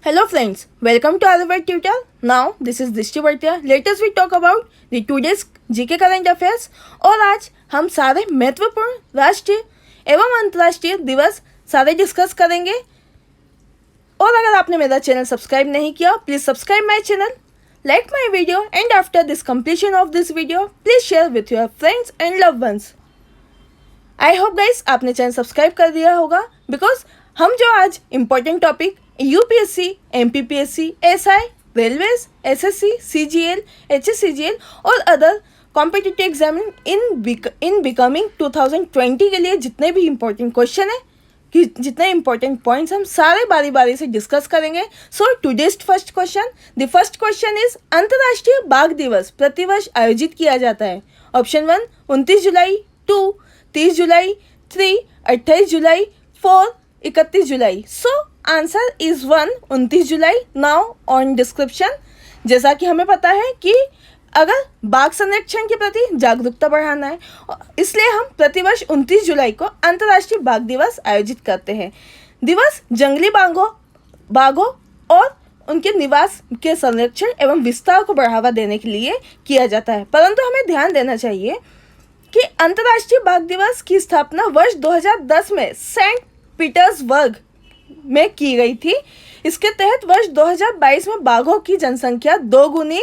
Hello friends, welcome to Alphabet Tutor. Now this is Dishti Bhartia. Let us we talk about the today's GK current affairs. और आज हम सारे महत्वपूर्ण राष्ट्रीय एवं अंतर्राष्ट्रीय दिवस सारे डिस्कस करेंगे। और अगर आपने मेरा चैनल सब्सक्राइब नहीं किया, please subscribe my channel, like my video and after this completion of this video please share with your friends and love ones. I hope guys आपने चैनल सब्सक्राइब कर दिया होगा, बिकॉज हम जो आज important topic UPSC, MPPSC, SI, railways, SSC, CGL, HSCGL और other competitive exam in becoming 2020 के लिए जितने भी इम्पोर्टेंट क्वेश्चन है, कि जितने इम्पोर्टेंट पॉइंट्स हम सारे बारी बारी से डिस्कस करेंगे। So today's first question, the first question is अंतर्राष्ट्रीय बाघ दिवस प्रतिवर्ष आयोजित किया जाता है। Option 1 29 July, 2 30 July, 3 28 July, 4 31 July. So answer is 1 29 July. Now on description, जैसा कि हमें पता है कि अगर बाघ संरक्षण के प्रति जागरूकता बढ़ाना है, इसलिए हम प्रतिवर्ष 29 जुलाई को अंतर्राष्ट्रीय बाघ दिवस आयोजित करते हैं। दिवस जंगली बाघों और उनके निवास के संरक्षण एवं विस्तार को बढ़ावा देने के लिए किया जाता है। परंतु हमें ध्यान देना चाहिए कि अंतर्राष्ट्रीय बाघ दिवस की स्थापना वर्ष 2010 में सेंट पीटर्सबर्ग में की गई थी। इसके तहत वर्ष 2022 में बाघों की जनसंख्या 2 गुनी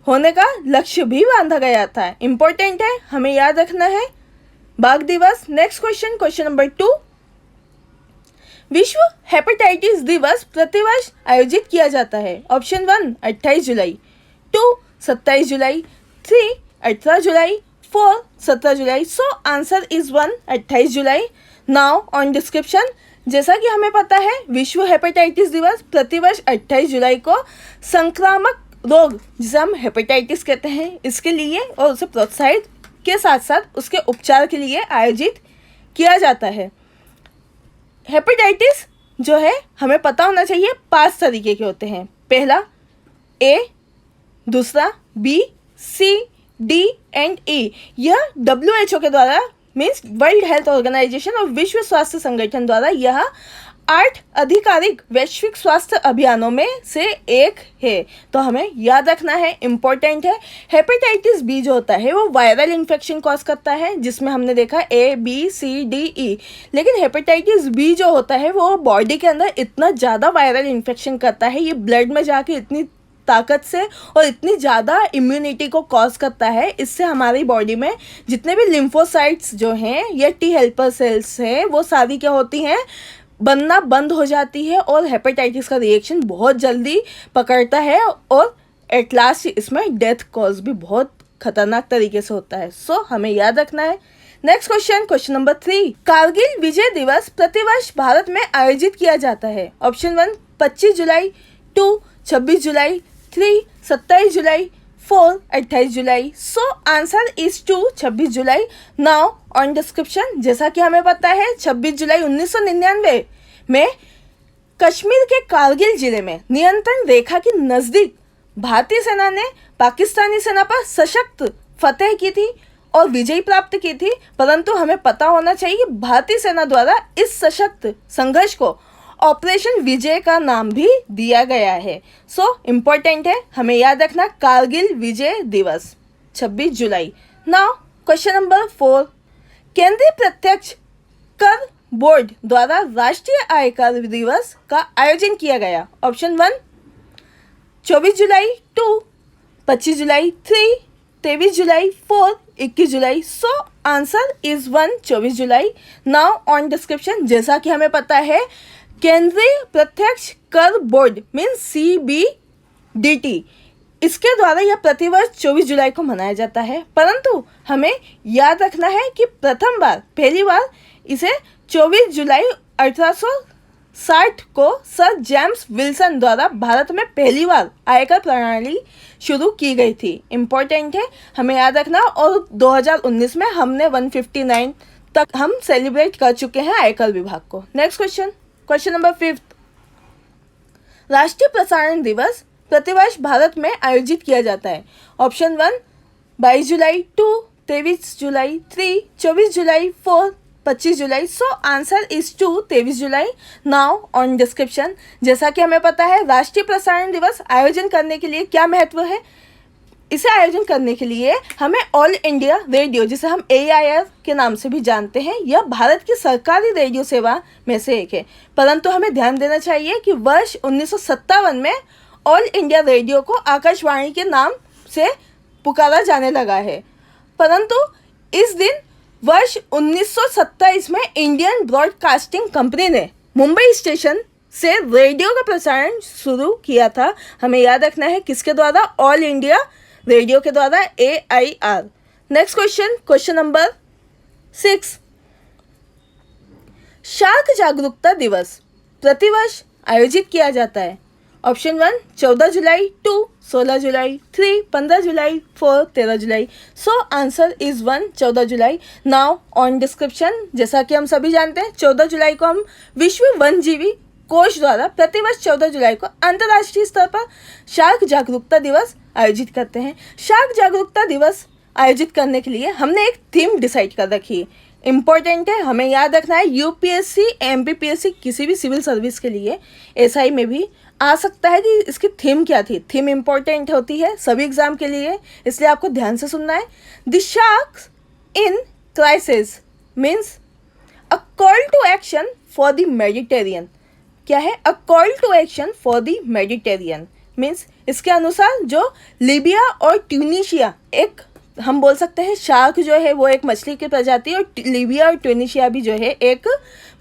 होने का लक्ष्य भी बांधा गया था। इंपॉर्टेंट है, हमें याद रखना है बाघ दिवस। नेक्स्ट क्वेश्चन, क्वेश्चन नंबर 2, विश्व हेपेटाइटिस दिवस प्रतिवर्ष आयोजित किया जाता है। Option 1 28 July, 2 27 July, 3 18 July, 4 17 July. So answer is 1 28 July. Now on description, जैसा कि हमें पता है विश्व हेपेटाइटिस दिवस प्रतिवर्ष 28 जुलाई को संक्रामक रोग, जिसे हम हेपेटाइटिस कहते हैं, इसके लिए और उसे प्रोत्साहित के साथ साथ उसके उपचार के लिए आयोजित किया जाता है। हेपेटाइटिस जो है हमें पता होना चाहिए 5 तरीके के होते हैं। पहला ए, दूसरा बी, सी, डी एंड ई। यह WHO के द्वारा मीन्स वर्ल्ड हेल्थ ऑर्गेनाइजेशन और विश्व स्वास्थ्य संगठन द्वारा यह 8 आधिकारिक वैश्विक स्वास्थ्य अभियानों में से एक है। तो हमें याद रखना है, इम्पोर्टेंट है। हेपेटाइटिस बी जो होता है वो वायरल इन्फेक्शन कॉज करता है, जिसमें हमने देखा A B C D E। लेकिन हेपेटाइटिस बी जो होता है वो बॉडी के अंदर इतना ज़्यादा वायरल इन्फेक्शन करता है, ये ब्लड में जाके इतनी ताकत से और इतनी ज़्यादा इम्यूनिटी को कॉज करता है, इससे हमारी बॉडी में जितने भी लिम्फोसाइट्स जो हैं या टी हेल्पर सेल्स हैं वो सारी क्या होती हैं, बनना बंद हो जाती है और हेपेटाइटिस का रिएक्शन बहुत जल्दी पकड़ता है और एट लास्ट इसमें डेथ कॉज भी बहुत खतरनाक तरीके से होता है। सो हमें याद रखना है। Next question, question number 3, Kargil Vijay Diwas प्रतिवर्ष भारत में आयोजित किया जाता है। ऑप्शन 1 25 जुलाई, 2 26 जुलाई, 3 27 जुलाई, 4 28 जुलाई। सो आंसर इज 2 26 जुलाई। नाउ ऑन डिस्क्रिप्शन, जैसा कि हमें पता है 26 जुलाई 1999 में कश्मीर के कारगिल जिले में नियंत्रण रेखा के नज़दीक भारतीय सेना ने पाकिस्तानी सेना पर सशक्त फतेह की थी और विजय प्राप्त की थी। परंतु हमें पता होना चाहिए कि भारतीय सेना द्वारा इस सशक्त संघर्ष को ऑपरेशन विजय का नाम भी दिया गया है। सो इम्पोर्टेंट है, हमें याद रखना कारगिल विजय दिवस 26 जुलाई। नाउ क्वेश्चन नंबर 4, केंद्रीय प्रत्यक्ष कर बोर्ड द्वारा राष्ट्रीय आयकर दिवस का आयोजन किया गया। Option 1 24 July, 2 25 July, 3 23 July, 4 21 July. So answer is 1 24 July. Now on description, जैसा कि हमें पता है केंद्रीय प्रत्यक्ष कर बोर्ड मीन्स CBDT, इसके द्वारा यह प्रतिवर्ष 24 जुलाई को मनाया जाता है। परंतु हमें याद रखना है कि पहली बार इसे 24 जुलाई 1860 को सर जेम्स विल्सन द्वारा भारत में पहली बार आयकर प्रणाली शुरू की गई थी। इम्पोर्टेंट है, हमें याद रखना। और 2019 में हमने 159 तक हम सेलिब्रेट कर चुके हैं आयकर विभाग को। नेक्स्ट क्वेश्चन, क्वेश्चन नंबर 5, राष्ट्रीय प्रसारण दिवस प्रतिवर्ष भारत में आयोजित किया जाता है। Option 1 22 July, 2 23 July, 3 24 July, 4 25 July. So answer is two 23 July. Now on description, जैसा कि हमें पता है राष्ट्रीय प्रसारण दिवस आयोजन करने के लिए क्या महत्व है। इसे आयोजन करने के लिए हमें ऑल इंडिया रेडियो, जिसे हम AIR के नाम से भी जानते हैं, यह भारत की सरकारी रेडियो सेवा में से एक है। परंतु हमें ध्यान देना चाहिए कि वर्ष 1957 में ऑल इंडिया रेडियो को आकाशवाणी के नाम से पुकारा जाने लगा है। परंतु इस दिन वर्ष 1927 में इंडियन ब्रॉडकास्टिंग कंपनी ने मुंबई स्टेशन से रेडियो का प्रसारण शुरू किया था। हमें याद रखना है किसके द्वारा, ऑल इंडिया रेडियो के द्वारा, AIR। Next question, question number 6। Shark जागरूकता दिवस प्रतिवर्ष आयोजित किया जाता है। Option 1 14 July, 2 16 July, 3 15 July, 4 13 July. So answer is 1 14 July. Now on description, जैसा कि हम सभी जानते हैं 14 जुलाई को हम विश्व वन्यजीवी कोष द्वारा प्रतिवर्ष 14 जुलाई को अंतर्राष्ट्रीय स्तर पर शार्क जागरूकता दिवस आयोजित करते हैं। शार्क जागरूकता दिवस आयोजित करने के लिए हमने एक थीम डिसाइड कर रखी है। इम्पोर्टेंट है, हमें याद रखना है। UPSC MPPSC किसी भी सिविल सर्विस के लिए, SI में भी आ सकता है कि इसकी थीम क्या थी। थीम इम्पोर्टेंट होती है सभी एग्जाम के लिए, इसलिए आपको ध्यान से सुनना है। The sharks in crisis means a call to action for the Mediterranean. क्या है? A call to action for the Mediterranean means इसके अनुसार जो लीबिया और ट्यूनीशिया, एक हम बोल सकते हैं शार्क जो है वो एक मछली की प्रजाति है, और लीबिया और ट्यूनीशिया भी जो है एक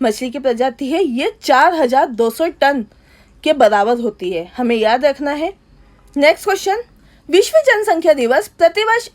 मछली की प्रजाति है। ये 4200 टन के बराबर होती है, हमें याद रखना है। नेक्स्ट क्वेश्चन, विश्व जनसंख्या दिवस प्रतिवर्ष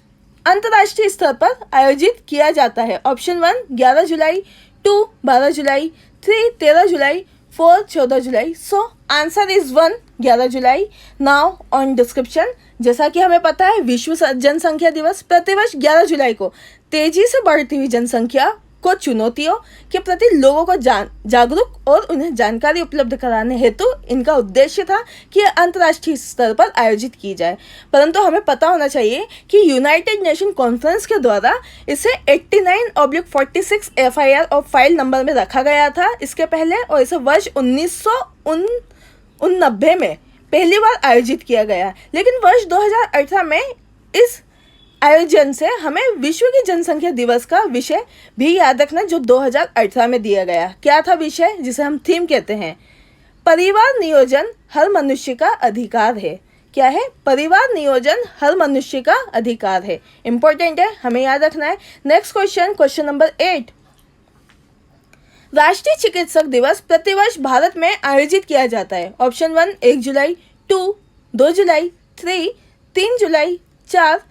अंतर्राष्ट्रीय स्तर पर आयोजित किया जाता है। Option 1 11 July, 2 12 July, 3 13 July, 4 14 July. So answer is 1 11 July. Now on description, जैसा कि हमें पता है विश्व जनसंख्या दिवस प्रतिवर्ष 11 जुलाई को तेजी से बढ़ती हुई जनसंख्या को चुनौतियों के प्रति लोगों को जागरूक और उन्हें जानकारी उपलब्ध कराने हेतु इनका उद्देश्य था कि यह अंतर्राष्ट्रीय स्तर पर आयोजित की जाए। परंतु हमें पता होना चाहिए कि यूनाइटेड नेशन कॉन्फ्रेंस के द्वारा इसे 89/46 FIR और फाइल नंबर में रखा गया था इसके पहले, और इसे वर्ष 1989 में पहली बार आयोजित किया गया। लेकिन वर्ष 2018 में इस आयोजन से हमें विश्व की जनसंख्या दिवस का विषय भी याद रखना, जो 2018 में दिया गया। क्या था विषय, जिसे हम थीम कहते हैं? परिवार नियोजन हर मनुष्य का अधिकार है। क्या है? परिवार नियोजन हर मनुष्य का अधिकार है। इंपॉर्टेंट है, हमें याद रखना है। Next question, question number 8। राष्ट्रीय चिकित्सक दिवस प्रतिवर्ष भारत में आयोजित किया जाता है। Option 1 1 July, 2 2 July, 3 July, 4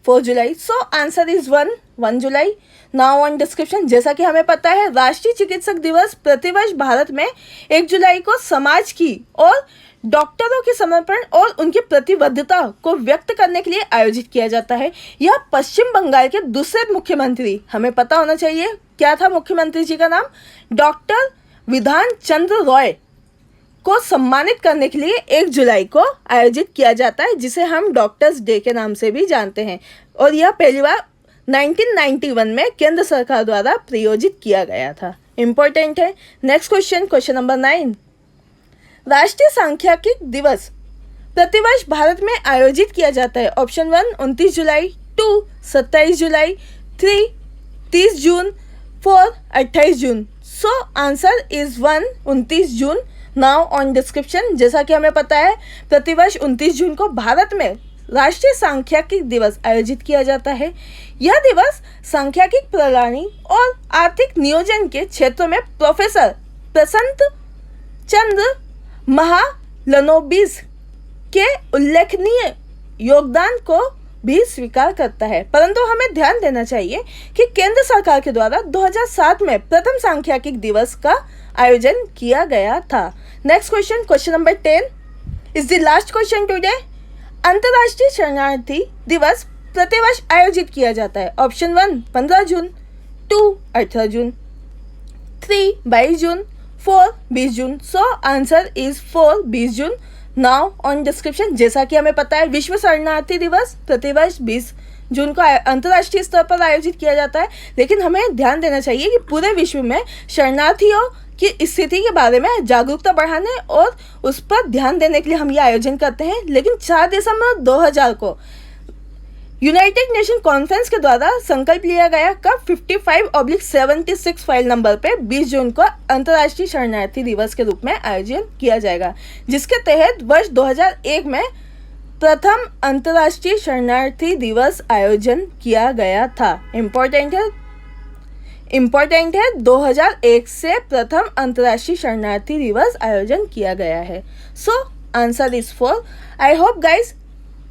July. So answer is 1 July. Now on description, जैसा कि हमें पता है राष्ट्रीय चिकित्सक दिवस प्रतिवर्ष भारत में 1 जुलाई को समाज की और डॉक्टरों के समर्पण और उनकी प्रतिबद्धता को व्यक्त करने के लिए आयोजित किया जाता है। यह पश्चिम बंगाल के दूसरे मुख्यमंत्री, हमें पता होना चाहिए क्या था मुख्यमंत्री जी का नाम, डॉक्टर विधान चंद्र रॉय को सम्मानित करने के लिए 1 जुलाई को आयोजित किया जाता है, जिसे हम डॉक्टर्स डे के नाम से भी जानते हैं। और यह पहली बार 1991 में केंद्र सरकार द्वारा प्रायोजित किया गया था। इंपॉर्टेंट है। Next question, question number 9। राष्ट्रीय सांख्यिकी दिवस प्रतिवर्ष भारत में आयोजित किया जाता है। Option 1 29 July, 2 27 July, 3 30 June, 4 28 June. So answer is 1 29 June. Now on description, जैसा कि हमें पता है प्रतिवर्ष 29 जून को भारत में राष्ट्रीय सांख्यिकी दिवस आयोजित किया जाता है। यह दिवस सांख्यिकी प्रणाली और आर्थिक नियोजन के क्षेत्रों में प्रोफेसर प्रसन्त चंद्र महालनोबिस के उल्लेखनीय योगदान को भी स्वीकार करता है। परंतु हमें ध्यान देना चाहिए कि केंद्र सरकार के द्वारा 2007 में प्रथम सांख्यिकी दिवस का आयोजन किया गया था। Next question, question number 10 is the last question today. अंतर्राष्ट्रीय शरणार्थी दिवस प्रतिवर्ष आयोजित किया जाता है। Option 1 15 June, 2 18 June, 3 22 June, 4 20 June. So answer is 4 20 June. Now on description, जैसा कि हमें पता है विश्व शरणार्थी दिवस प्रतिवर्ष 20 जो उनको अंतर्राष्ट्रीय स्तर पर आयोजित किया जाता है, लेकिन हमें ध्यान देना चाहिए कि पूरे विश्व में शरणार्थियों की स्थिति के बारे में जागरूकता बढ़ाने और उस पर ध्यान देने के लिए हम ये आयोजन करते हैं। लेकिन 4 दिसंबर 2000 को यूनाइटेड नेशन कॉन्फ्रेंस के द्वारा संकल्प लिया गया कब 55/76 फाइल नंबर पे 20 जून को अंतर्राष्ट्रीय शरणार्थी दिवस के रूप में आयोजन किया जाएगा, जिसके तहत वर्ष 2001 में प्रथम अंतर्राष्ट्रीय शरणार्थी दिवस आयोजन किया गया था। इम्पोर्टेंट है 2001 से प्रथम अंतर्राष्ट्रीय शरणार्थी दिवस आयोजन किया गया है। सो answer is 4। I hope guys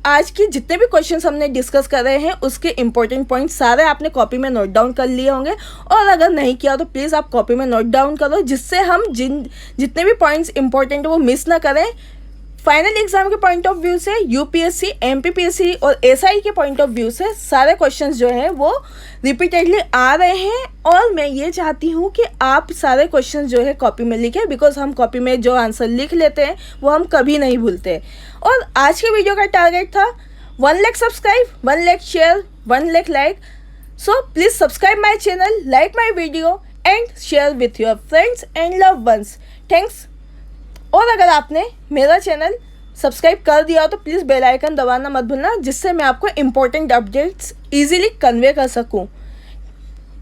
आज की जितने भी क्वेश्चंस हमने डिस्कस कर रहे हैं उसके इंपॉर्टेंट पॉइंट्स सारे आपने कॉपी में नोट डाउन कर लिए होंगे, और अगर नहीं किया तो प्लीज़ आप कॉपी में नोट डाउन करो, जिससे हम जितने भी पॉइंट्स इंपॉर्टेंट है वो मिस ना करें। फाइनल एग्जाम के पॉइंट ऑफ व्यू से, यूपीएससी, एमपीपीएससी और एसआई के पॉइंट ऑफ व्यू से सारे क्वेश्चंस जो हैं वो रिपीटेडली आ रहे हैं, और मैं ये चाहती हूँ कि आप सारे क्वेश्चंस जो है कॉपी में लिखें, बिकॉज हम कॉपी में जो आंसर लिख लेते हैं वो हम कभी नहीं भूलते। और आज के वीडियो का टारगेट था 1 lakh subscribe, 1 lakh share, 1 lakh like. So please subscribe my channel, like my video and share with your friends and love ones. Thanks. और अगर आपने मेरा चैनल सब्सक्राइब कर दिया हो तो प्लीज़ बेल आइकन दबाना मत भूलना, जिससे मैं आपको इम्पोर्टेंट अपडेट्स इजीली कन्वे कर सकूं।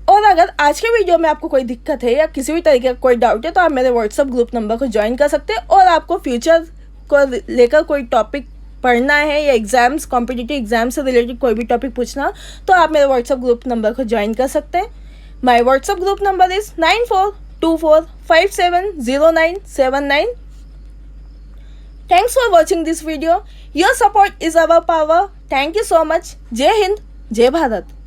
और अगर आज के वीडियो में आपको कोई दिक्कत है या किसी भी तरीके का कोई डाउट है तो आप मेरे व्हाट्सएप ग्रुप नंबर को ज्वाइन कर सकते हैं, और आपको फ्यूचर को लेकर कोई टॉपिक पढ़ना है या एग्ज़ाम्स, कॉम्पिटिटिव एग्जाम से रिलेटेड कोई भी टॉपिक पूछना तो आप मेरे व्हाट्सएप ग्रुप नंबर को ज्वाइन कर सकते हैं। My WhatsApp group number is 9424570979। Thanks for watching this video. Your support is our power. Thank you so much. जय हिंद, जय भारत।